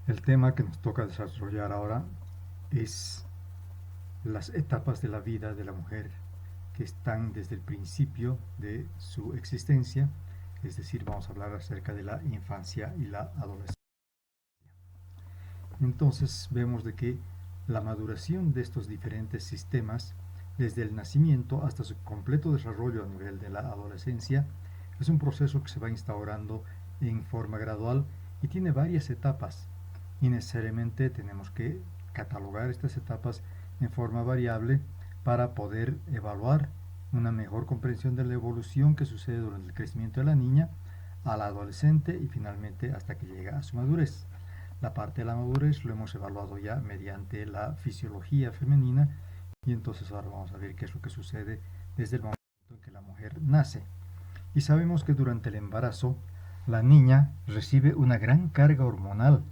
El tema que nos toca desarrollar ahora es las etapas de la vida de la mujer que están desde el principio de su existencia, es decir, vamos a hablar acerca de la infancia y la adolescencia. Entonces vemos de que la maduración de estos diferentes sistemas, desde el nacimiento hasta su completo desarrollo a nivel de la adolescencia, es un proceso que se va instaurando en forma gradual y tiene varias etapas. Y necesariamente tenemos que catalogar estas etapas en forma variable para poder evaluar una mejor comprensión de la evolución que sucede durante el crecimiento de la niña a la adolescente y finalmente hasta que llega a su madurez. La parte de la madurez lo hemos evaluado ya mediante la fisiología femenina y entonces ahora vamos a ver qué es lo que sucede desde el momento en que la mujer nace. Y sabemos que durante el embarazo la niña recibe una gran carga hormonal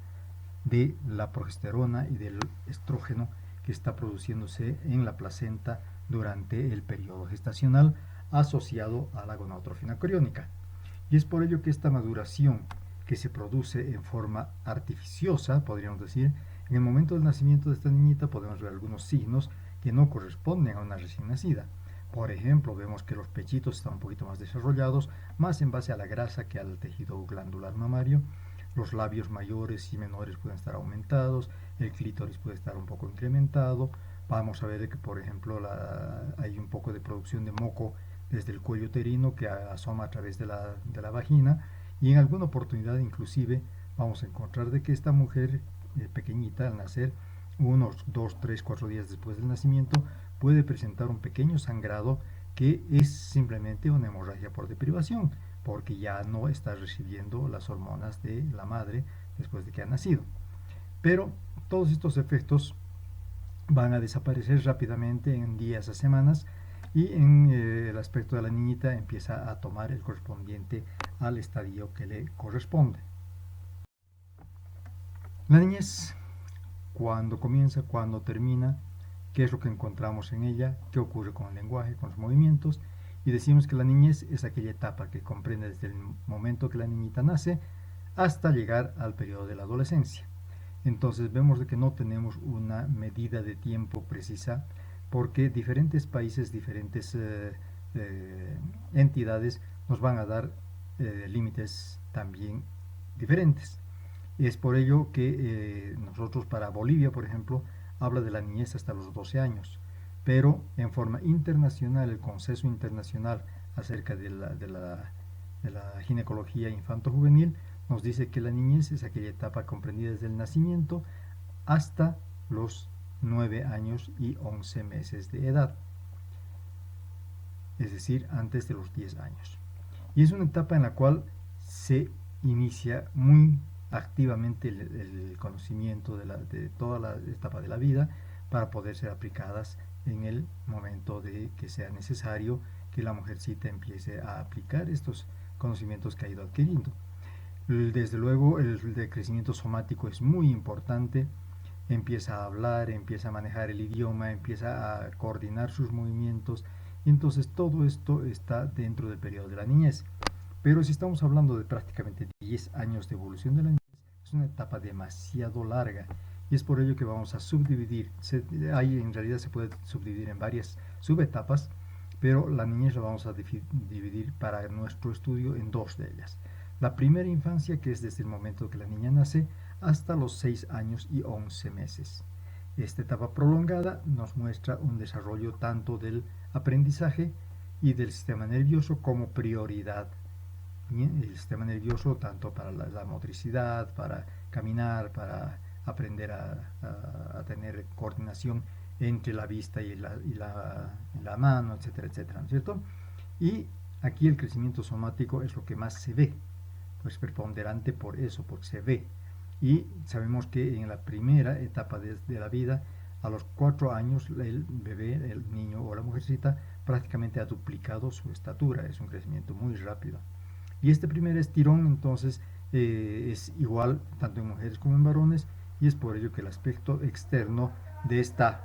de la progesterona y del estrógeno que está produciéndose en la placenta durante el periodo gestacional asociado a la gonadotrofina coriónica. Y es por ello que esta maduración que se produce en forma artificiosa, podríamos decir, en el momento del nacimiento de esta niñita podemos ver algunos signos que no corresponden a una recién nacida. Por ejemplo, vemos que los pechitos están un poquito más desarrollados, más en base a la grasa que al tejido glandular mamario. Los labios mayores y menores pueden estar aumentados, el clítoris puede estar un poco incrementado. Vamos a ver que, por ejemplo, hay un poco de producción de moco desde el cuello uterino que asoma a través de la vagina, y en alguna oportunidad inclusive vamos a encontrar de que esta mujer pequeñita al nacer, unos 2, 3, 4 días después del nacimiento, puede presentar un pequeño sangrado que es simplemente una hemorragia por deprivación, porque ya no está recibiendo las hormonas de la madre después de que ha nacido. Pero todos estos efectos van a desaparecer rápidamente en días a semanas y en el aspecto de la niñita empieza a tomar el correspondiente al estadio que le corresponde. La niñez, cuando comienza, cuando termina, qué es lo que encontramos en ella, qué ocurre con el lenguaje, con los movimientos, y decimos que la niñez es aquella etapa que comprende desde el momento que la niñita nace hasta llegar al periodo de la adolescencia. Entonces vemos de que no tenemos una medida de tiempo precisa porque diferentes países, diferentes entidades nos van a dar límites también diferentes. Es por ello que nosotros para Bolivia, por ejemplo, habla de la niñez hasta los 12 años, pero en forma internacional, el Consenso Internacional acerca de la ginecología infanto-juvenil nos dice que la niñez es aquella etapa comprendida desde el nacimiento hasta los 9 años y 11 meses de edad, es decir, antes de los 10 años. Y es una etapa en la cual se inicia muy activamente el conocimiento de toda la etapa de la vida para poder ser aplicadas en el momento de que sea necesario que la mujercita empiece a aplicar estos conocimientos que ha ido adquiriendo. Desde luego el crecimiento somático es muy importante, empieza a hablar, empieza a manejar el idioma, empieza a coordinar sus movimientos, y entonces todo esto está dentro del periodo de la niñez. Pero si estamos hablando de prácticamente 10 años de evolución de la niñez, es una etapa demasiado larga y es por ello que vamos a subdividir. En realidad se puede subdividir en varias subetapas, pero la niñez la vamos a dividir para nuestro estudio en dos de ellas. La primera infancia, que es desde el momento que la niña nace hasta los 6 años y 11 meses. Esta etapa prolongada nos muestra un desarrollo tanto del aprendizaje y del sistema nervioso como prioridad. El sistema nervioso tanto para la motricidad, para caminar, para aprender a tener coordinación entre la vista y la mano, etcétera, etcétera, ¿no es cierto? Y aquí el crecimiento somático es lo que más se ve, pues preponderante por eso, porque se ve. Y sabemos que en la primera etapa de la vida, a los 4 años, el bebé, el niño o la mujercita, prácticamente ha duplicado su estatura, es un crecimiento muy rápido. Y este primer estirón entonces es igual tanto en mujeres como en varones, y es por ello que el aspecto externo de esta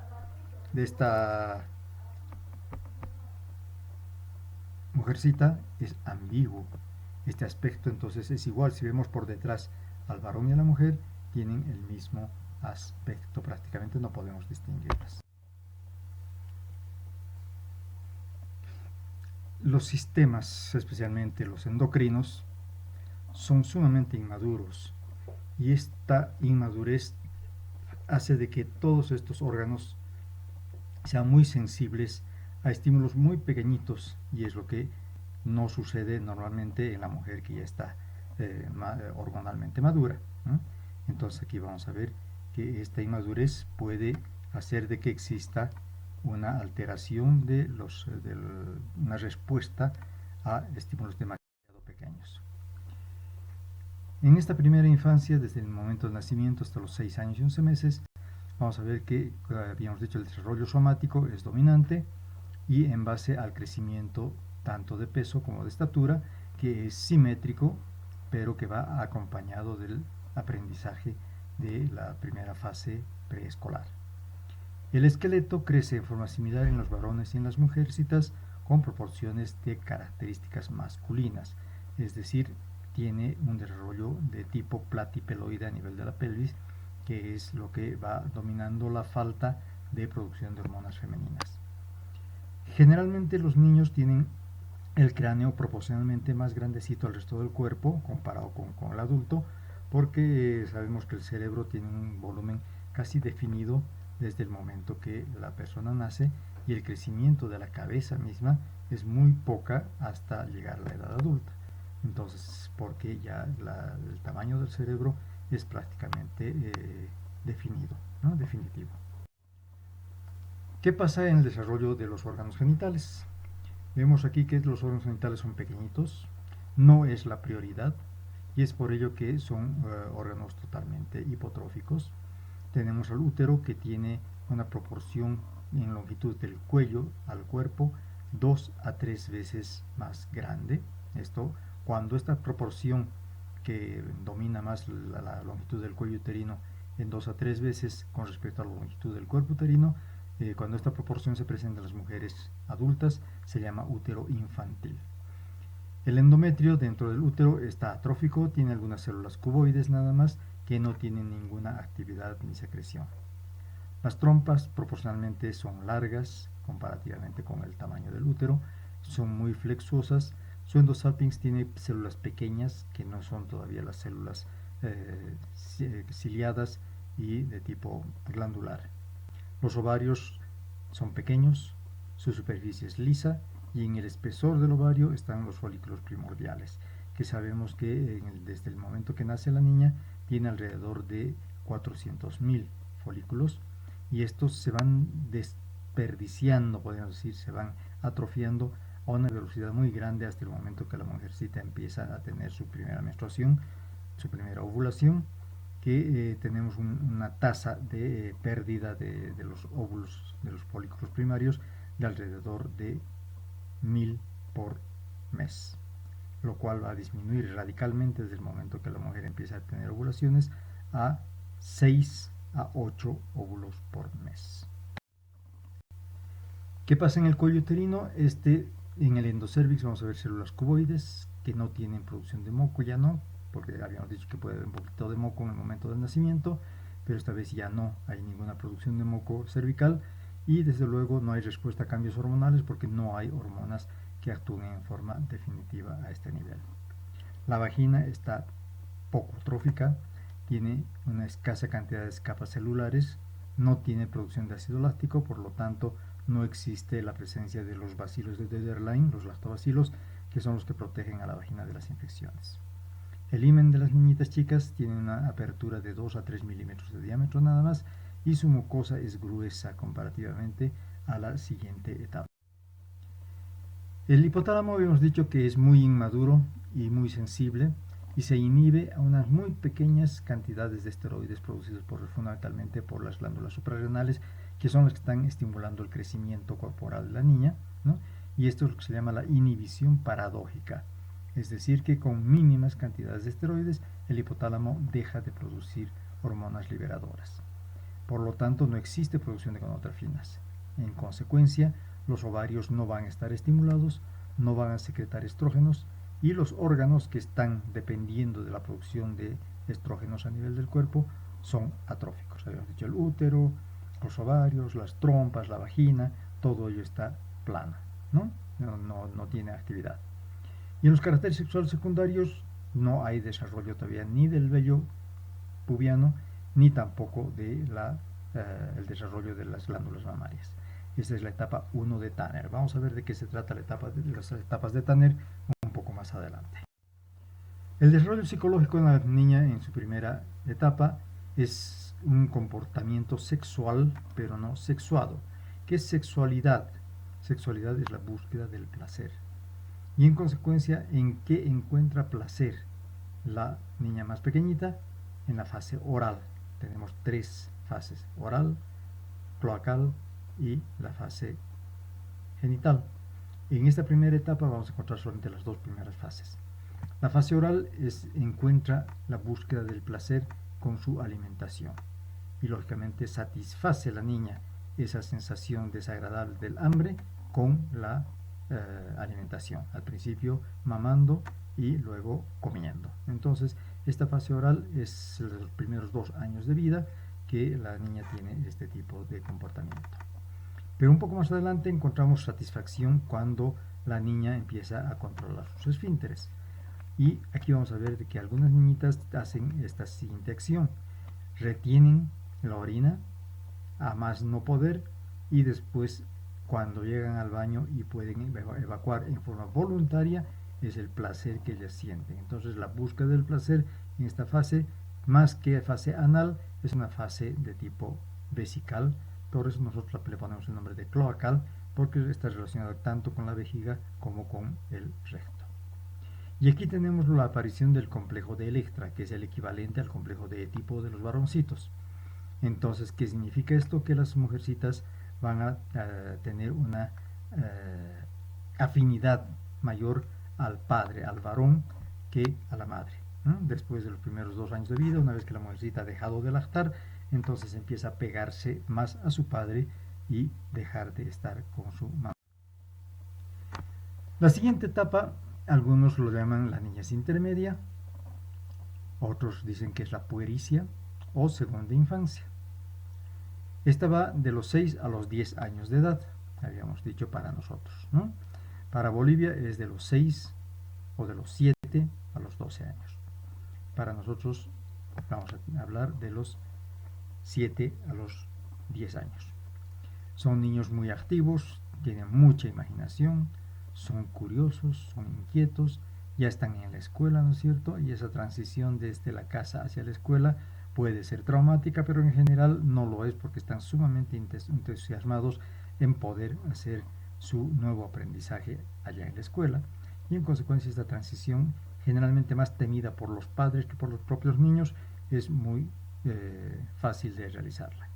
mujercita es ambiguo. Este aspecto entonces es igual si vemos por detrás al varón y a la mujer, tienen el mismo aspecto, prácticamente no podemos distinguirlas. Los sistemas, especialmente los endocrinos, son sumamente inmaduros y esta inmadurez hace de que todos estos órganos sean muy sensibles a estímulos muy pequeñitos, y es lo que no sucede normalmente en la mujer que ya está hormonalmente madura, ¿no? Entonces aquí vamos a ver que esta inmadurez puede hacer de que exista una alteración de una respuesta a estímulos demasiado pequeños. En esta primera infancia, desde el momento del nacimiento hasta los 6 años y 11 meses, vamos a ver que, habíamos dicho, el desarrollo somático es dominante, y en base al crecimiento tanto de peso como de estatura, que es simétrico, pero que va acompañado del aprendizaje de la primera fase preescolar. El esqueleto crece en forma similar en los varones y en las mujercitas, con proporciones de características masculinas, es decir, tiene un desarrollo de tipo platipeloide a nivel de la pelvis, que es lo que va dominando la falta de producción de hormonas femeninas. Generalmente los niños tienen el cráneo proporcionalmente más grandecito al resto del cuerpo comparado con el adulto, porque sabemos que el cerebro tiene un volumen casi definido desde el momento que la persona nace, y el crecimiento de la cabeza misma es muy poca hasta llegar a la edad adulta. Entonces, porque ya el tamaño del cerebro es prácticamente definido, ¿no? Definitivo. ¿Qué pasa en el desarrollo de los órganos genitales? Vemos aquí que los órganos genitales son pequeñitos, no es la prioridad, y es por ello que son órganos totalmente hipotróficos. Tenemos al útero, que tiene una proporción en longitud del cuello al cuerpo 2 a 3 veces más grande. Esto, cuando esta proporción, que domina más la longitud del cuello uterino en 2 a 3 veces con respecto a la longitud del cuerpo uterino, cuando esta proporción se presenta en las mujeres adultas, se llama útero infantil. El endometrio dentro del útero está atrófico, tiene algunas células cuboides nada más, que no tienen ninguna actividad ni secreción. Las trompas proporcionalmente son largas comparativamente con el tamaño del útero, son muy flexuosas. Su endosalpinx tiene células pequeñas, que no son todavía las células ciliadas y de tipo glandular. Los ovarios son pequeños, su superficie es lisa, y en el espesor del ovario están los folículos primordiales, que sabemos que desde el momento que nace la niña tiene alrededor de 400.000 folículos, y estos se van desperdiciando, podemos decir, se van atrofiando a una velocidad muy grande hasta el momento que la mujercita empieza a tener su primera menstruación, su primera ovulación, que tenemos una tasa de pérdida de los óvulos, de los folículos primarios, de alrededor de 1000 por mes, lo cual va a disminuir radicalmente desde el momento que la mujer empieza a tener ovulaciones a 6 a 8 óvulos por mes. ¿Qué pasa en el cuello uterino? En el endocérvix vamos a ver células cuboides que no tienen producción de moco, ya no, porque habíamos dicho que puede haber un poquito de moco en el momento del nacimiento, pero esta vez ya no hay ninguna producción de moco cervical, y desde luego no hay respuesta a cambios hormonales, porque no hay hormonas que actúen en forma definitiva a este nivel. La vagina está poco trófica, tiene una escasa cantidad de capas celulares, no tiene producción de ácido láctico, por lo tanto no existe la presencia de los bacilos de Dederlein, los lactobacilos, que son los que protegen a la vagina de las infecciones. El himen de las niñitas chicas tiene una apertura de 2 a 3 milímetros de diámetro nada más, y su mucosa es gruesa comparativamente a la siguiente etapa. El hipotálamo habíamos dicho que es muy inmaduro y muy sensible, y se inhibe a unas muy pequeñas cantidades de esteroides producidos fundamentalmente por las glándulas suprarrenales, que son las que están estimulando el crecimiento corporal de la niña, ¿no? Y esto es lo que se llama la inhibición paradójica. Es decir, que con mínimas cantidades de esteroides el hipotálamo deja de producir hormonas liberadoras. Por lo tanto, no existe producción de gonotrofinas. En consecuencia, los ovarios no van a estar estimulados, no van a secretar estrógenos, y los órganos que están dependiendo de la producción de estrógenos a nivel del cuerpo son atróficos. Habíamos dicho el útero, los ovarios, las trompas, la vagina, todo ello está plano, ¿no? No tiene actividad. Y en los caracteres sexuales secundarios no hay desarrollo todavía ni del vello pubiano, ni tampoco de el desarrollo de las glándulas mamarias. Esta es la etapa 1 de Tanner. Vamos a ver de qué se trata las etapas de Tanner un poco más adelante. El desarrollo psicológico de la niña en su primera etapa es un comportamiento sexual, pero no sexuado. ¿Qué es sexualidad? Sexualidad es la búsqueda del placer. Y en consecuencia, ¿en qué encuentra placer la niña más pequeñita? En la fase oral. Tenemos 3 fases: oral, cloacal y la fase genital. En esta primera etapa vamos a encontrar solamente las 2 primeras fases. La fase oral encuentra la búsqueda del placer con su alimentación y lógicamente satisface la niña esa sensación desagradable del hambre con la alimentación, al principio mamando y luego comiendo. Entonces esta fase oral es los primeros 2 años de vida que la niña tiene este tipo de comportamiento. Pero un poco más adelante encontramos satisfacción cuando la niña empieza a controlar sus esfínteres. Y aquí vamos a ver de que algunas niñitas hacen esta siguiente acción: retienen la orina a más no poder, y después, cuando llegan al baño y pueden evacuar en forma voluntaria, es el placer que ellas sienten. Entonces la búsqueda del placer en esta fase, más que fase anal, es una fase de tipo vesical. Por eso nosotros le ponemos el nombre de cloacal, porque está relacionado tanto con la vejiga como con el recto. Y aquí tenemos la aparición del complejo de Electra, que es el equivalente al complejo de Edipo de los varoncitos. Entonces, ¿qué significa esto? Que las mujercitas van a tener una afinidad mayor al padre, al varón, que a la madre, ¿no? Después de los primeros 2 años de vida, una vez que la mujercita ha dejado de lactar, entonces empieza a pegarse más a su padre y dejar de estar con su mamá. La siguiente etapa, algunos lo llaman la niñez intermedia, otros dicen que es la puericia o segunda infancia. Esta va de los 6 a los 10 años de edad, habíamos dicho para nosotros, ¿no? Para Bolivia es de los 6 o de los 7 a los 12 años. Para nosotros vamos a hablar de los 7 a los 10 años. Son niños muy activos, tienen mucha imaginación, son curiosos, son inquietos, ya están en la escuela, ¿no es cierto? Y esa transición desde la casa hacia la escuela puede ser traumática, pero en general no lo es, porque están sumamente entusiasmados en poder hacer su nuevo aprendizaje allá en la escuela. Y en consecuencia esta transición, generalmente más temida por los padres que por los propios niños, es muy fácil de realizarla.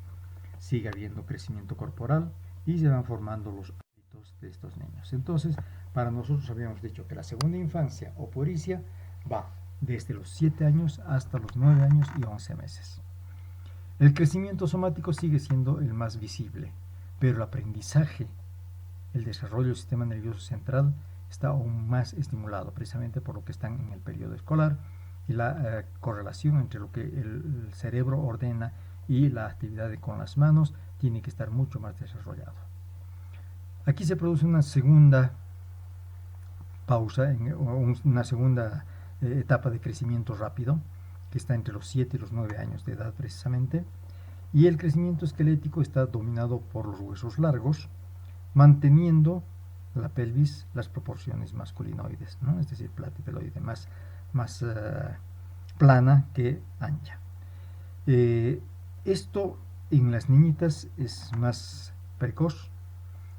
Sigue habiendo crecimiento corporal y se van formando los hábitos de estos niños. Entonces, para nosotros habíamos dicho que la segunda infancia o puericia va desde los 7 años hasta los 9 años y 11 meses. El crecimiento somático sigue siendo el más visible, pero el aprendizaje, el desarrollo del sistema nervioso central está aún más estimulado, precisamente por lo que están en el periodo escolar, y la correlación entre lo que el cerebro ordena y la actividad con las manos tiene que estar mucho más desarrollado. Aquí se produce una segunda pausa, una segunda etapa de crecimiento rápido, que está entre los 7 y los 9 años de edad precisamente, y el crecimiento esquelético está dominado por los huesos largos, manteniendo la pelvis las proporciones masculinoides, ¿no? Es decir, platipeloide, más plana que ancha. Esto en las niñitas es más precoz,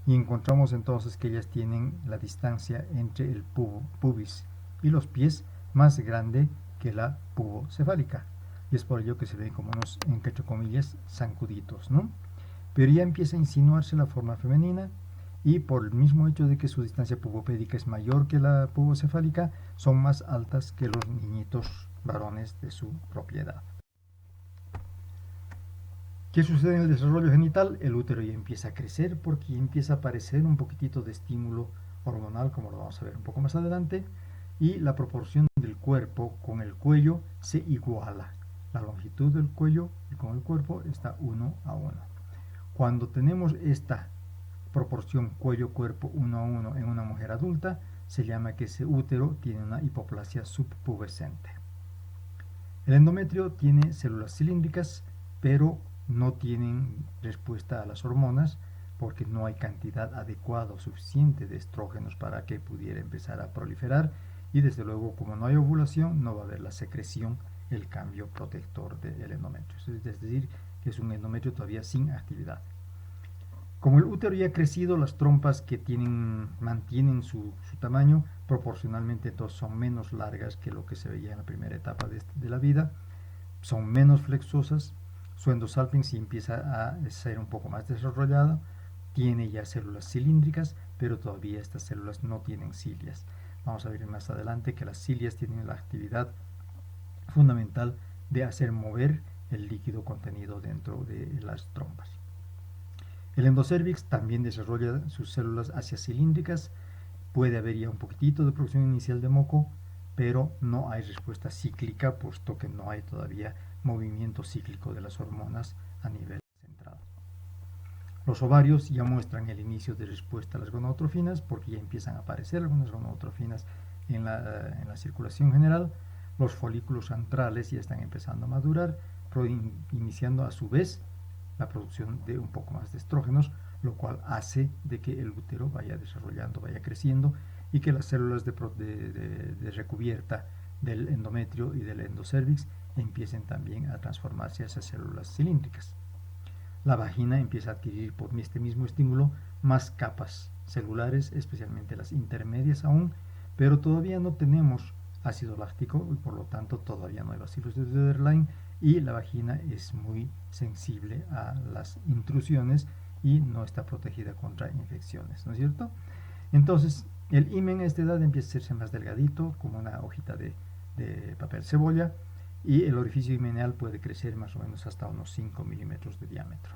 y encontramos entonces que ellas tienen la distancia entre el pubis y los pies más grande que la pubocefálica, y es por ello que se ven como unos, entre comillas, zancuditos, ¿no? Pero ya empieza a insinuarse la forma femenina, y por el mismo hecho de que su distancia pubopédica es mayor que la pubocefálica, son más altas que los niñitos varones de su propiedad. ¿Qué sucede en el desarrollo genital? El útero ya empieza a crecer porque empieza a aparecer un poquitito de estímulo hormonal, como lo vamos a ver un poco más adelante, y la proporción del cuerpo con el cuello se iguala. la longitud del cuello y con el cuerpo está 1 a 1. Cuando tenemos esta proporción cuello-cuerpo 1 a 1 en una mujer adulta, se llama que ese útero tiene una hipoplasia subpubescente. El endometrio tiene células cilíndricas, pero no tienen respuesta a las hormonas porque no hay cantidad adecuada o suficiente de estrógenos para que pudiera empezar a proliferar, y desde luego, como no hay ovulación, no va a haber la secreción, el cambio protector del endometrio. Es decir, que es un endometrio todavía sin actividad. Como el útero ya ha crecido, las trompas que mantienen su tamaño proporcionalmente, entonces son menos largas que lo que se veía en la primera etapa de la vida, son menos flexosas, su endosalpinx sí empieza a ser un poco más desarrollado, tiene ya células cilíndricas, pero todavía estas células no tienen cilias. Vamos a ver más adelante que las cilias tienen la actividad fundamental de hacer mover el líquido contenido dentro de las trompas. El endocervix también desarrolla sus células hacia cilíndricas, puede haber ya un poquitito de producción inicial de moco, pero no hay respuesta cíclica, puesto que no hay todavía movimiento cíclico de las hormonas a nivel central. Los ovarios ya muestran el inicio de respuesta a las gonadotrofinas, porque ya empiezan a aparecer algunas gonadotrofinas en la circulación general. Los folículos antrales ya están empezando a madurar, iniciando a su vez la producción de un poco más de estrógenos, lo cual hace de que el útero vaya desarrollando, vaya creciendo, y que las células de recubierta del endometrio y del endocervix empiecen también a transformarse hacia células cilíndricas. La vagina empieza a adquirir por este mismo estímulo más capas celulares, especialmente las intermedias aún, pero todavía no tenemos ácido láctico y por lo tanto todavía no hay Bacillus de Döderlein, y la vagina es muy sensible a las intrusiones y no está protegida contra infecciones, ¿no es cierto? Entonces, el himen a esta edad empieza a hacerse más delgadito, como una hojita de papel cebolla, y el orificio himeneal puede crecer más o menos hasta unos 5 milímetros de diámetro.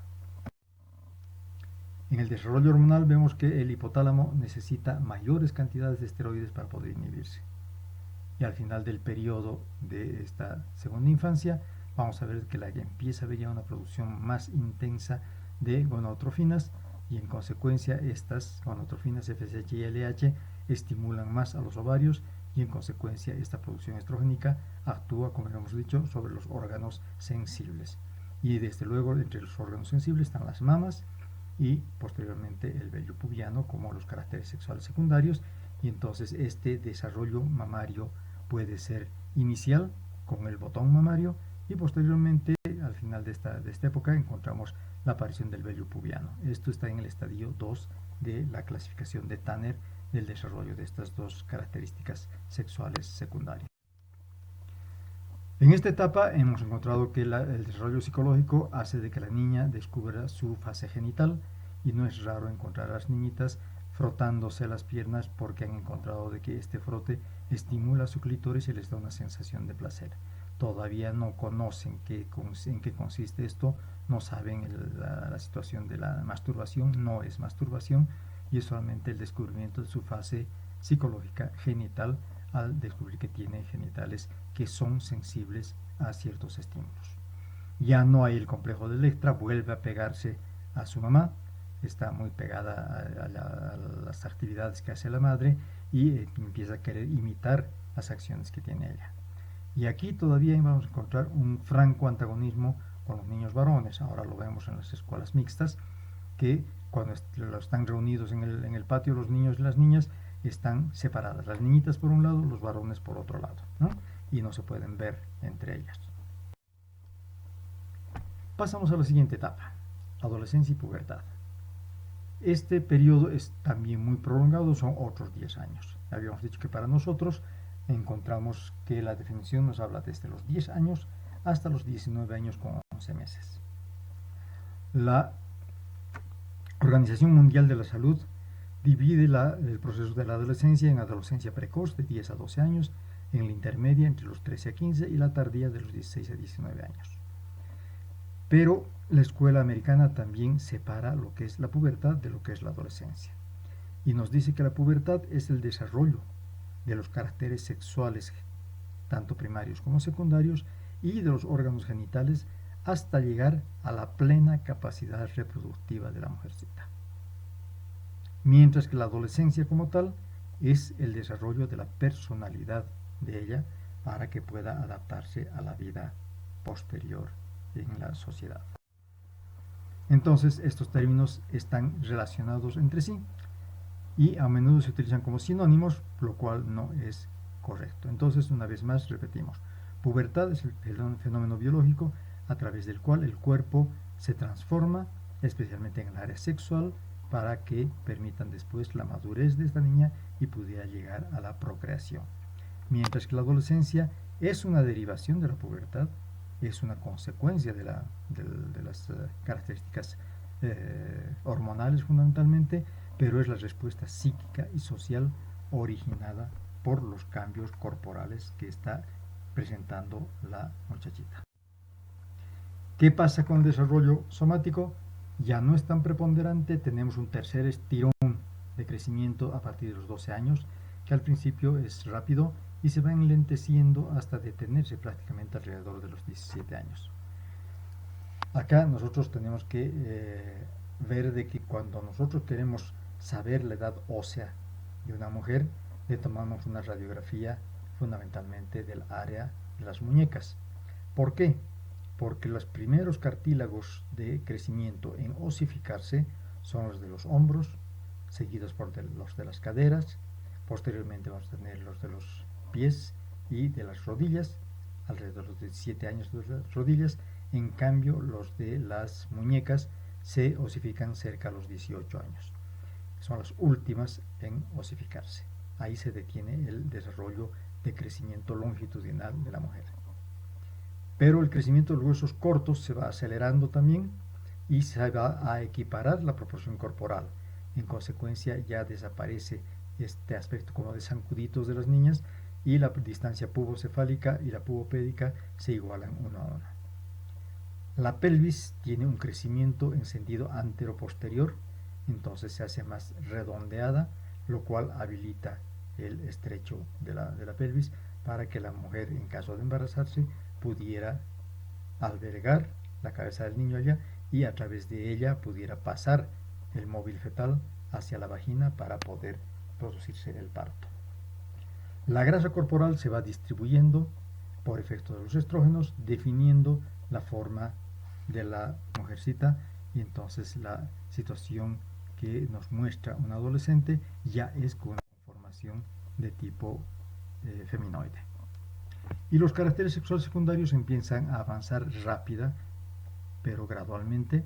En el desarrollo hormonal vemos que el hipotálamo necesita mayores cantidades de esteroides para poder inhibirse. Y al final del periodo de esta segunda infancia, vamos a ver que empieza a haber ya una producción más intensa de gonadotrofinas, y en consecuencia estas gonadotrofinas FSH y LH estimulan más a los ovarios, y en consecuencia esta producción estrogénica actúa, como hemos dicho, sobre los órganos sensibles. Y desde luego entre los órganos sensibles están las mamas y posteriormente el vello pubiano como los caracteres sexuales secundarios, y entonces este desarrollo mamario puede ser inicial con el botón mamario, y posteriormente al final de esta época encontramos la aparición del vello pubiano. Esto está en el estadio 2 de la clasificación de Tanner del desarrollo de estas dos características sexuales secundarias. En esta etapa hemos encontrado que el desarrollo psicológico hace de que la niña descubra su fase genital, y no es raro encontrar a las niñitas frotándose las piernas porque han encontrado de que este frote estimula su clítoris y les da una sensación de placer. Todavía no conocen en qué consiste esto, no saben la situación de la masturbación, no es masturbación, y es solamente el descubrimiento de su fase psicológica genital al descubrir que tiene genitales que son sensibles a ciertos estímulos. Ya no hay el complejo de Electra, vuelve a pegarse a su mamá, está muy pegada a las actividades que hace la madre, y empieza a querer imitar las acciones que tiene ella. Y aquí todavía vamos a encontrar un franco antagonismo con los niños varones. Ahora lo vemos en las escuelas mixtas, que cuando están reunidos en el patio los niños y las niñas, están separadas, las niñitas por un lado, los varones por otro lado, ¿no? Y no se pueden ver entre ellas. Pasamos a la siguiente etapa, adolescencia y pubertad. Este periodo es también muy prolongado, son otros 10 años. Habíamos dicho que para nosotros encontramos que la definición nos habla desde los 10 años hasta los 19 años con 11 meses. La Organización Mundial de la Salud divide el proceso de la adolescencia en adolescencia precoz de 10 a 12 años, en la intermedia entre los 13 a 15 y la tardía de los 16 a 19 años. Pero la escuela americana también separa lo que es la pubertad de lo que es la adolescencia, y nos dice que la pubertad es el desarrollo de los caracteres sexuales, tanto primarios como secundarios, y de los órganos genitales hasta llegar a la plena capacidad reproductiva de la mujercita. Mientras que la adolescencia como tal es el desarrollo de la personalidad de ella para que pueda adaptarse a la vida posterior en la sociedad. Entonces, estos términos están relacionados entre sí y a menudo se utilizan como sinónimos, lo cual no es correcto. Entonces, una vez más, repetimos. Pubertad es el fenómeno biológico a través del cual el cuerpo se transforma, especialmente en el área sexual, para que permitan después la madurez de esta niña y pudiera llegar a la procreación. Mientras que la adolescencia es una derivación de la pubertad, es una consecuencia de las características hormonales fundamentalmente, pero es la respuesta psíquica y social originada por los cambios corporales que está presentando la muchachita. ¿Qué pasa con el desarrollo somático? Ya no es tan preponderante, tenemos un tercer estirón de crecimiento a partir de los 12 años, que al principio es rápido y se va enlenteciendo hasta detenerse prácticamente alrededor de los 17 años. Acá nosotros tenemos que ver de que cuando nosotros queremos saber la edad ósea de una mujer, le tomamos una radiografía fundamentalmente del área de las muñecas. ¿Por qué? Porque los primeros cartílagos de crecimiento en osificarse son los de los hombros, seguidos por los de las caderas, posteriormente vamos a tener los de los pies y de las rodillas, alrededor de los 17 años de las rodillas. En cambio, los de las muñecas se osifican cerca a los 18 años. Son las últimas en osificarse. Ahí se detiene el desarrollo de crecimiento longitudinal de la mujer. Pero el crecimiento de los huesos cortos se va acelerando también y se va a equiparar la proporción corporal. En consecuencia, ya desaparece este aspecto como de zancuditos de las niñas y la distancia pubocefálica y la pubopédica se igualan uno a uno. La pelvis tiene un crecimiento en sentido antero-posterior, entonces se hace más redondeada, lo cual habilita el estrecho de la pelvis para que la mujer, en caso de embarazarse, pudiera albergar la cabeza del niño allá y a través de ella pudiera pasar el móvil fetal hacia la vagina para poder producirse el parto. La grasa corporal se va distribuyendo por efecto de los estrógenos, definiendo la forma de la mujercita, y entonces la situación que nos muestra un adolescente ya es con una conformación de tipo feminoide. Y los caracteres sexuales secundarios empiezan a avanzar rápida, pero gradualmente,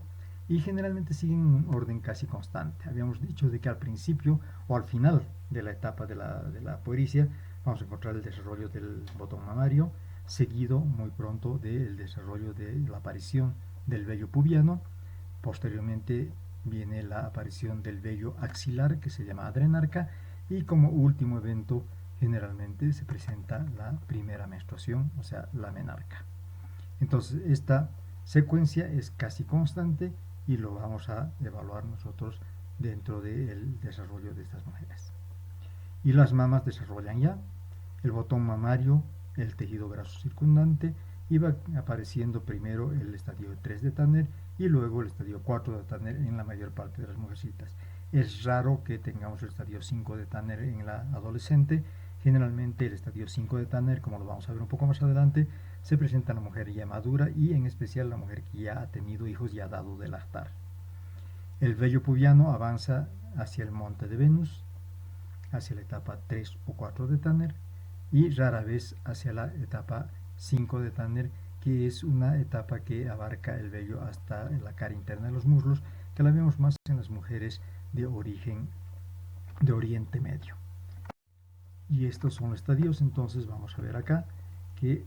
y generalmente siguen un orden casi constante. Habíamos dicho de que al principio o al final de la etapa de la puericia vamos a encontrar el desarrollo del botón mamario, seguido muy pronto del desarrollo de la aparición del vello pubiano. Posteriormente viene la aparición del vello axilar, que se llama adrenarca, y como último evento generalmente se presenta la primera menstruación, o sea, la menarca. Entonces esta secuencia es casi constante y lo vamos a evaluar nosotros dentro del desarrollo de estas mujeres. Y las mamas desarrollan ya el botón mamario, el tejido graso circundante, y va apareciendo primero el estadio 3 de Tanner y luego el estadio 4 de Tanner en la mayor parte de las mujercitas. Es raro que tengamos el estadio 5 de Tanner en la adolescente. Generalmente el estadio 5 de Tanner, como lo vamos a ver un poco más adelante, se presenta en la mujer ya madura y en especial la mujer que ya ha tenido hijos y ha dado de lactar. El vello pubiano avanza hacia el monte de Venus, hacia la etapa 3 o 4 de Tanner, y rara vez hacia la etapa 5 de Tanner, que es una etapa que abarca el vello hasta la cara interna de los muslos, que la vemos más en las mujeres de origen de Oriente Medio. Y estos son los estadios. Entonces vamos a ver acá que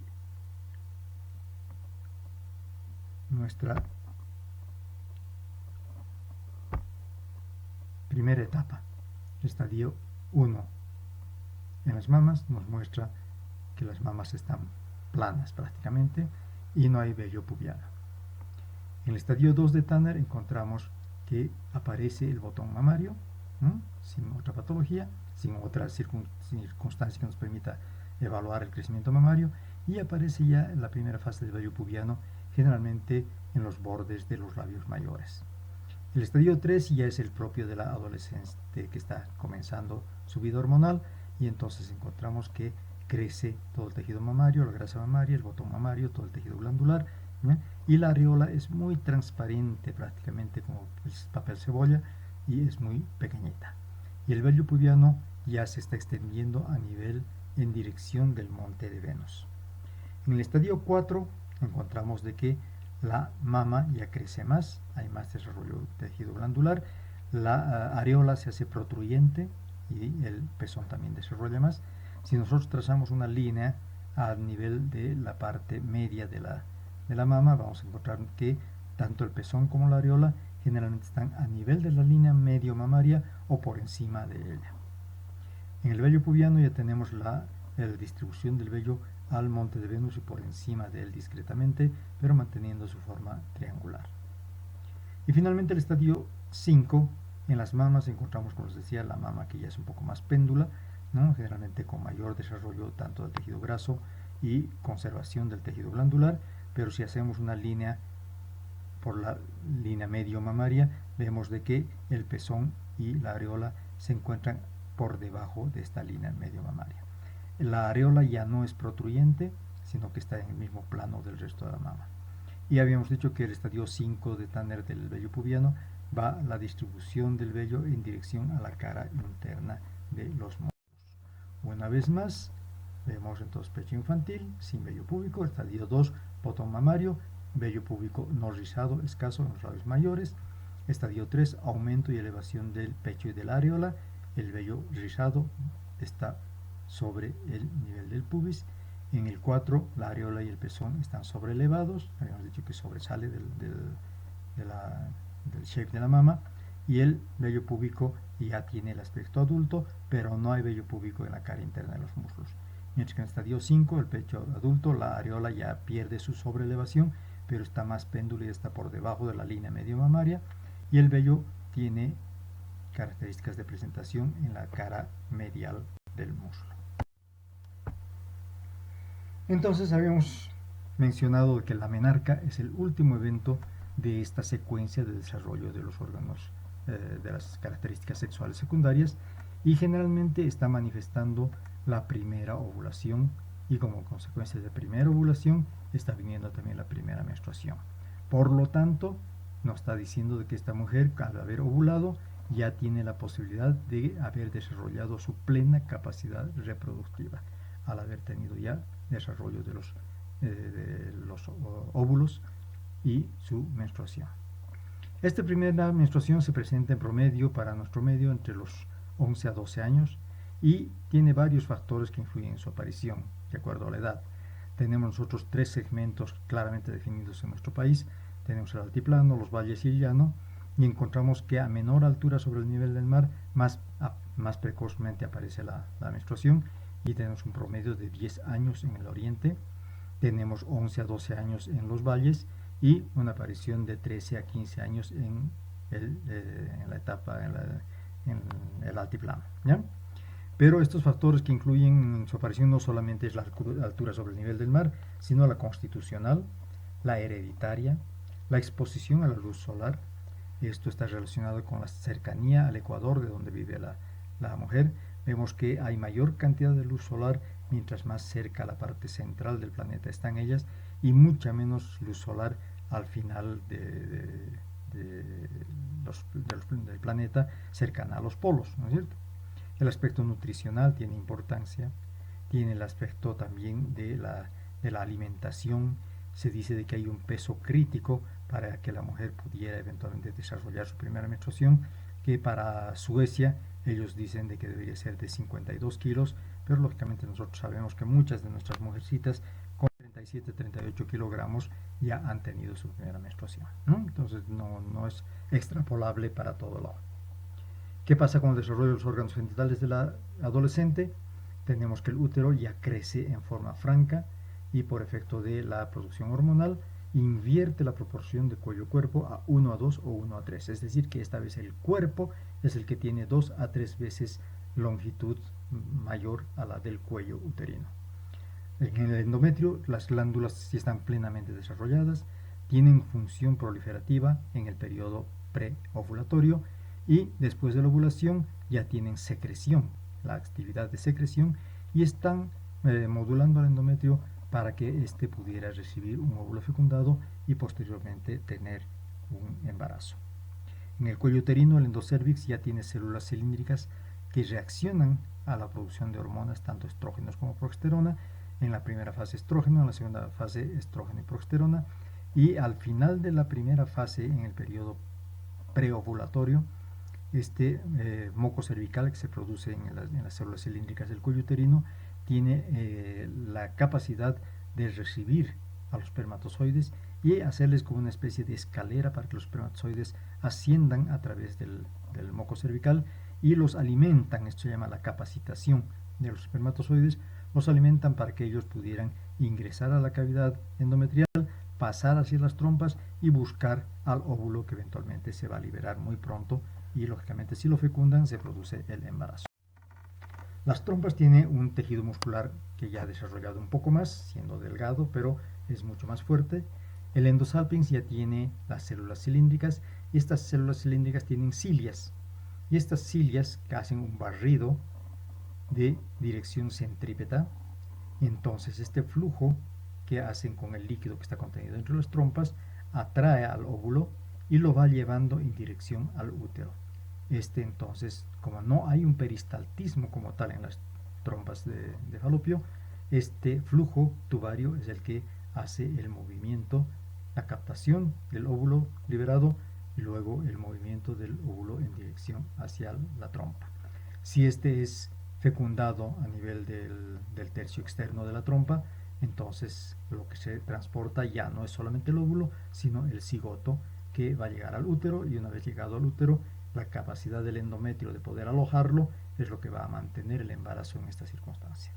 nuestra primera etapa, estadio 1 en las mamas, nos muestra que las mamas están planas prácticamente y no hay vello pubiano. En el estadio 2 de Tanner encontramos que aparece el botón mamario, sin otra patología, sin otra circunstancia que nos permita evaluar el crecimiento mamario, y aparece ya en la primera fase del vello pubiano, generalmente en los bordes de los labios mayores. El estadio 3 ya es el propio de la adolescente que está comenzando su vida hormonal, y entonces encontramos que crece todo el tejido mamario, la grasa mamaria, el botón mamario, todo el tejido glandular, ¿eh? Y la areola es muy transparente, prácticamente como el papel cebolla, y es muy pequeñita. Y el vello pubiano ya se está extendiendo a nivel en dirección del monte de Venus. En el estadio 4 encontramos de que la mama ya crece más, hay más desarrollo de tejido glandular, la areola se hace protruyente y el pezón también desarrolla más. Si nosotros trazamos una línea a nivel de la parte media de la mama, vamos a encontrar que tanto el pezón como la areola generalmente están a nivel de la línea medio mamaria o por encima de ella. En el vello pubiano ya tenemos la distribución del vello al monte de Venus y por encima de él discretamente, pero manteniendo su forma triangular. Y finalmente el estadio 5, en las mamas encontramos, como les decía, la mama que ya es un poco más péndula, ¿no? Generalmente con mayor desarrollo tanto del tejido graso y conservación del tejido glandular, pero si hacemos una línea por la línea medio mamaria, vemos de que el pezón y la areola se encuentran por debajo de esta línea medio mamaria. La areola ya no es protruyente, sino que está en el mismo plano del resto de la mama. Y habíamos dicho que el estadio 5 de Tanner del vello pubiano va la distribución del vello en dirección a la cara interna de los muslos. Una vez más, vemos entonces pecho infantil, sin vello púbico, estadio 2, botón mamario, vello púbico no rizado, escaso en los labios mayores. Estadio 3, aumento y elevación del pecho y de la areola, el vello rizado está sobre el nivel del pubis. En el 4, la areola y el pezón están sobreelevados, habíamos dicho que sobresale del shape de la mama, y el vello púbico ya tiene el aspecto adulto, pero no hay vello púbico en la cara interna de los muslos. Mientras que en el estadio 5, el pecho adulto, la areola ya pierde su sobreelevación, pero está más péndula y está por debajo de la línea medio mamaria, y el vello tiene características de presentación en la cara medial del muslo. Entonces habíamos mencionado que la menarca es el último evento de esta secuencia de desarrollo de los órganos de las características sexuales secundarias, y generalmente está manifestando la primera ovulación, y como consecuencia de la primera ovulación está viniendo también la primera menstruación. Por lo tanto, nos está diciendo de que esta mujer, al haber ovulado, ya tiene la posibilidad de haber desarrollado su plena capacidad reproductiva, al haber tenido ya desarrollo de los óvulos y su menstruación. Esta primera menstruación se presenta en promedio para nuestro medio entre los 11 a 12 años y tiene varios factores que influyen en su aparición, de acuerdo a la edad. Tenemos nosotros 3 segmentos claramente definidos en nuestro país. Tenemos el altiplano, los valles y el llano, y encontramos que a menor altura sobre el nivel del mar, más precozmente aparece la menstruación, y tenemos un promedio de 10 años en el oriente, tenemos 11 a 12 años en los valles y una aparición de 13 a 15 años en la etapa, en el altiplano, ¿ya? Pero estos factores que influyen en su aparición no solamente es la altura sobre el nivel del mar, sino la constitucional, la hereditaria, la exposición a la luz solar. Esto está relacionado con la cercanía al ecuador de donde vive la mujer. Vemos que hay mayor cantidad de luz solar mientras más cerca a la parte central del planeta están ellas, y mucha menos luz solar al final del planeta, cercana a los polos, ¿no es cierto? El aspecto nutricional tiene importancia, tiene el aspecto también de la alimentación. Se dice de que hay un peso crítico para que la mujer pudiera eventualmente desarrollar su primera menstruación, que para Suecia ellos dicen de que debería ser de 52 kilos, pero lógicamente nosotros sabemos que muchas de nuestras mujercitas con 37-38 kilogramos ya han tenido su primera menstruación, ¿no? Entonces no es extrapolable para todo lado. ¿Qué pasa con el desarrollo de los órganos genitales de la adolescente? Tenemos que el útero ya crece en forma franca y por efecto de la producción hormonal invierte la proporción de cuello-cuerpo a 1 a 2 o 1 a 3. Es decir, que esta vez el cuerpo es el que tiene 2 a 3 veces longitud mayor a la del cuello uterino. En el endometrio las glándulas sí están plenamente desarrolladas, tienen función proliferativa en el periodo preovulatorio y después de la ovulación ya tienen secreción, la actividad de secreción, y están modulando al endometrio para que éste pudiera recibir un óvulo fecundado y posteriormente tener un embarazo. En el cuello uterino, el endocervix ya tiene células cilíndricas que reaccionan a la producción de hormonas, tanto estrógenos como progesterona. En la primera fase estrógeno, en la segunda fase estrógeno y progesterona, y al final de la primera fase, en el periodo preovulatorio, este moco cervical que se produce en las células cilíndricas del cuello uterino tiene la capacidad de recibir a los espermatozoides y hacerles como una especie de escalera para que los espermatozoides asciendan a través del moco cervical y los alimentan. Esto se llama la capacitación de los espermatozoides. Los alimentan para que ellos pudieran ingresar a la cavidad endometrial, pasar hacia las trompas y buscar al óvulo que eventualmente se va a liberar muy pronto, y lógicamente si lo fecundan se produce el embarazo. Las trompas tienen un tejido muscular que ya ha desarrollado un poco más, siendo delgado, pero es mucho más fuerte. El endosalpinx ya tiene las células cilíndricas, y estas células cilíndricas tienen cilias, y estas cilias que hacen un barrido de dirección centrípeta. Entonces este flujo que hacen con el líquido que está contenido entre las trompas atrae al óvulo y lo va llevando en dirección al útero. Entonces, como no hay un peristaltismo como tal en las trompas de falopio, este flujo tubario es el que hace el movimiento, la captación del óvulo liberado y luego el movimiento del óvulo en dirección hacia la trompa. Si este es fecundado a nivel del tercio externo de la trompa, entonces lo que se transporta ya no es solamente el óvulo, sino el cigoto, que va a llegar al útero, y una vez llegado al útero, la capacidad del endometrio de poder alojarlo es lo que va a mantener el embarazo en esta circunstancia.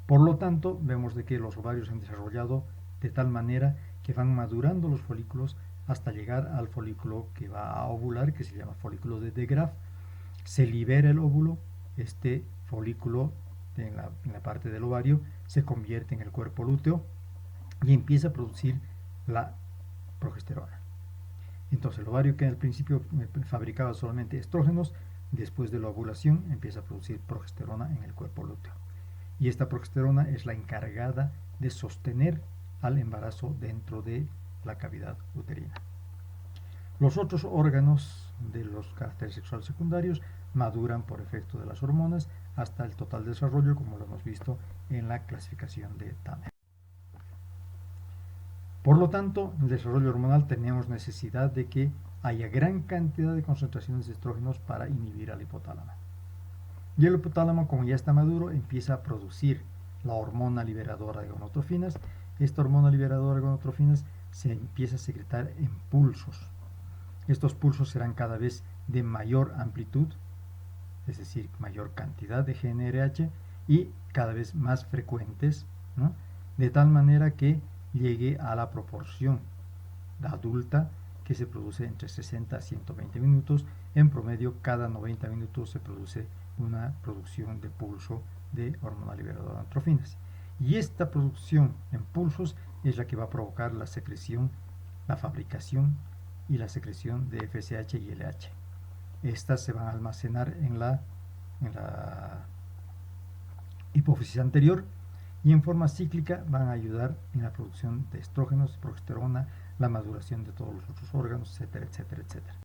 Por lo tanto, vemos de que los ovarios se han desarrollado de tal manera que van madurando los folículos hasta llegar al folículo que va a ovular, que se llama folículo de Graaff. Se libera el óvulo, este folículo en la parte del ovario se convierte en el cuerpo lúteo y empieza a producir la progesterona. Entonces el ovario, que al principio fabricaba solamente estrógenos, después de la ovulación empieza a producir progesterona en el cuerpo lúteo. Y esta progesterona es la encargada de sostener al embarazo dentro de la cavidad uterina. Los otros órganos de los caracteres sexuales secundarios maduran por efecto de las hormonas hasta el total desarrollo, como lo hemos visto en la clasificación de Tanner. Por lo tanto, en el desarrollo hormonal tenemos necesidad de que haya gran cantidad de concentraciones de estrógenos para inhibir al hipotálamo. Y el hipotálamo, como ya está maduro, empieza a producir la hormona liberadora de gonadotrofinas. Esta hormona liberadora de gonadotrofinas se empieza a secretar en pulsos. Estos pulsos serán cada vez de mayor amplitud, es decir, mayor cantidad de GnRH, y cada vez más frecuentes, ¿no? De tal manera que llegue a la proporción adulta que se produce entre 60 a 120 minutos. En promedio, cada 90 minutos se produce una producción de pulso de hormona liberadora de gonadotrofinas. Y esta producción en pulsos es la que va a provocar la secreción, la fabricación y la secreción de FSH y LH. Estas se van a almacenar en la hipófisis anterior y en forma cíclica van a ayudar en la producción de estrógenos, progesterona, la maduración de todos los otros órganos, etcétera, etcétera, etcétera.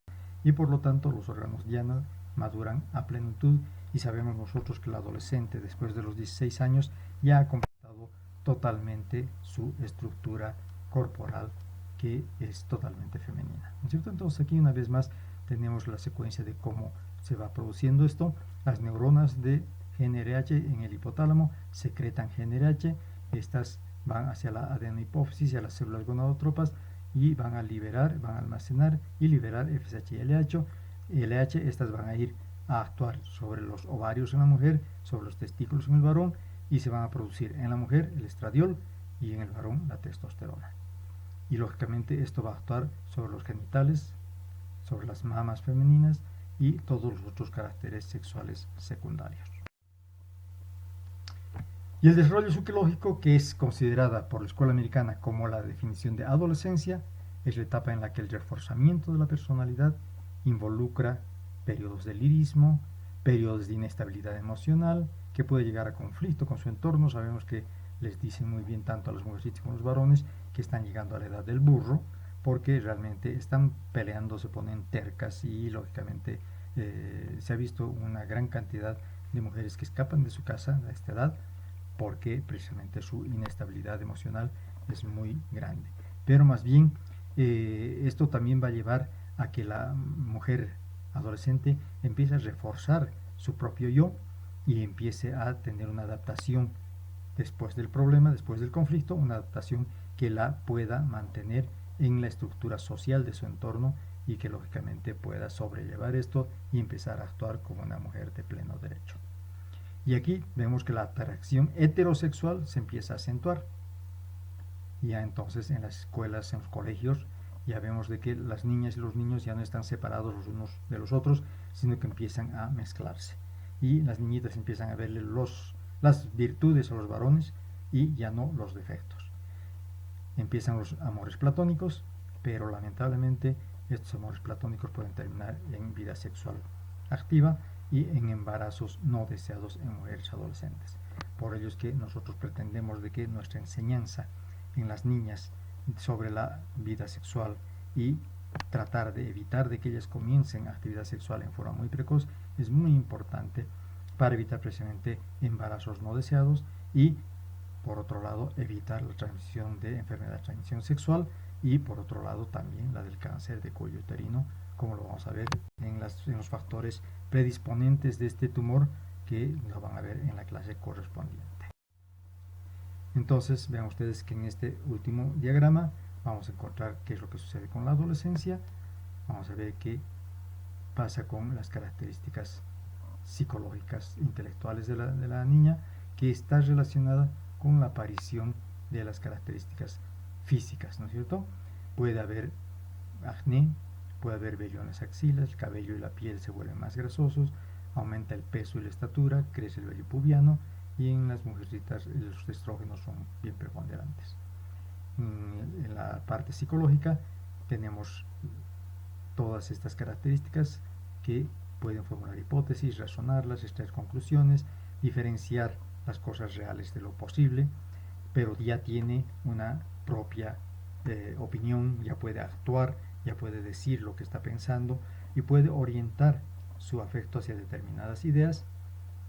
Y por lo tanto los órganos ya no maduran a plenitud, y sabemos nosotros que el adolescente después de los 16 años ya ha completado totalmente su estructura corporal, que es totalmente femenina, ¿no es cierto? Entonces aquí una vez más tenemos la secuencia de cómo se va produciendo esto. Las neuronas de GnRH en el hipotálamo secretan GnRH, estas van hacia la adenohipófisis y a las células gonadotrópas y van a liberar, van a almacenar y liberar FSH y LH. Estas van a ir a actuar sobre los ovarios en la mujer, sobre los testículos en el varón, y se van a producir en la mujer el estradiol y en el varón la testosterona. Y lógicamente esto va a actuar sobre los genitales, sobre las mamas femeninas y todos los otros caracteres sexuales secundarios. Y el desarrollo psicológico, que es considerada por la escuela americana como la definición de adolescencia, es la etapa en la que el reforzamiento de la personalidad involucra periodos de lirismo, periodos de inestabilidad emocional, que puede llegar a conflicto con su entorno. Sabemos que les dicen muy bien tanto a las mujercitas como a los varones que están llegando a la edad del burro, porque realmente están peleando, se ponen tercas y lógicamente se ha visto una gran cantidad de mujeres que escapan de su casa a esta edad porque precisamente su inestabilidad emocional es muy grande. Pero más bien esto también va a llevar a que la mujer adolescente empiece a reforzar su propio yo y empiece a tener una adaptación después del problema, después del conflicto, una adaptación que la pueda mantener en la estructura social de su entorno y que lógicamente pueda sobrellevar esto y empezar a actuar como una mujer de pleno derecho. Y aquí vemos que la atracción heterosexual se empieza a acentuar. Ya entonces en las escuelas, en los colegios, ya vemos de que las niñas y los niños ya no están separados los unos de los otros, sino que empiezan a mezclarse. Y las niñitas empiezan a verle las virtudes a los varones y ya no los defectos. Empiezan los amores platónicos, pero lamentablemente estos amores platónicos pueden terminar en vida sexual activa y en embarazos no deseados en mujeres adolescentes. Por ello es que nosotros pretendemos de que nuestra enseñanza en las niñas sobre la vida sexual y tratar de evitar de que ellas comiencen actividad sexual en forma muy precoz es muy importante para evitar precisamente embarazos no deseados y por otro lado evitar la transmisión de enfermedad de transmisión sexual y por otro lado también la del cáncer de cuello uterino, como lo vamos a ver en los factores predisponentes de este tumor que lo van a ver en la clase correspondiente. Entonces vean ustedes que en este último diagrama vamos a encontrar qué es lo que sucede con la adolescencia. Vamos a ver qué pasa con las características psicológicas intelectuales de la niña, que está relacionada con la aparición de las características físicas, ¿no es cierto? Puede haber acné, puede haber vello en las axilas, el cabello y la piel se vuelven más grasosos, aumenta el peso y la estatura, crece el vello pubiano y en las mujercitas los estrógenos son bien preponderantes. En la parte psicológica tenemos todas estas características que pueden formular hipótesis, razonarlas, extraer conclusiones, diferenciar las cosas reales de lo posible, pero ya tiene una propia opinión, ya puede actuar, ya puede decir lo que está pensando y puede orientar su afecto hacia determinadas ideas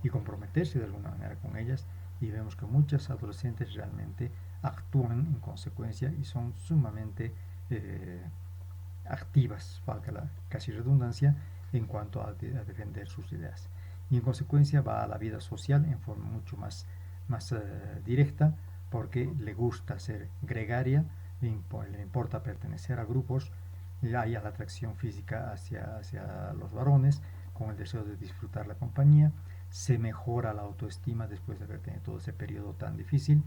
y comprometerse de alguna manera con ellas. Y vemos que muchas adolescentes realmente actúan en consecuencia y son sumamente activas, valga la casi redundancia, en cuanto a defender sus ideas. Y en consecuencia va a la vida social en forma mucho más directa, porque le gusta ser gregaria, le importa pertenecer a grupos, hay la atracción física hacia los varones, con el deseo de disfrutar la compañía, se mejora la autoestima después de haber tenido todo ese periodo tan difícil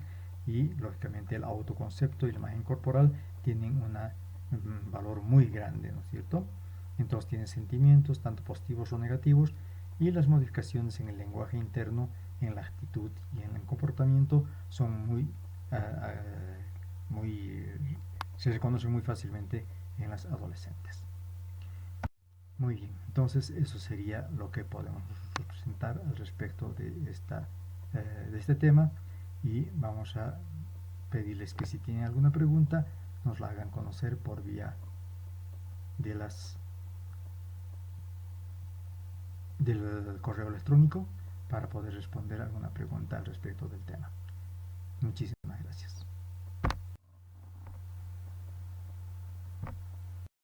y lógicamente el autoconcepto y la imagen corporal tienen un valor muy grande, ¿no es cierto? Entonces tienen sentimientos tanto positivos o negativos y las modificaciones en el lenguaje interno, en la actitud y en el comportamiento son muy se reconocen muy fácilmente en las adolescentes. Muy bien, entonces eso sería lo que podemos presentar al respecto de este tema y vamos a pedirles que si tienen alguna pregunta nos la hagan conocer por vía de del correo electrónico para poder responder alguna pregunta al respecto del tema. Muchísimas gracias.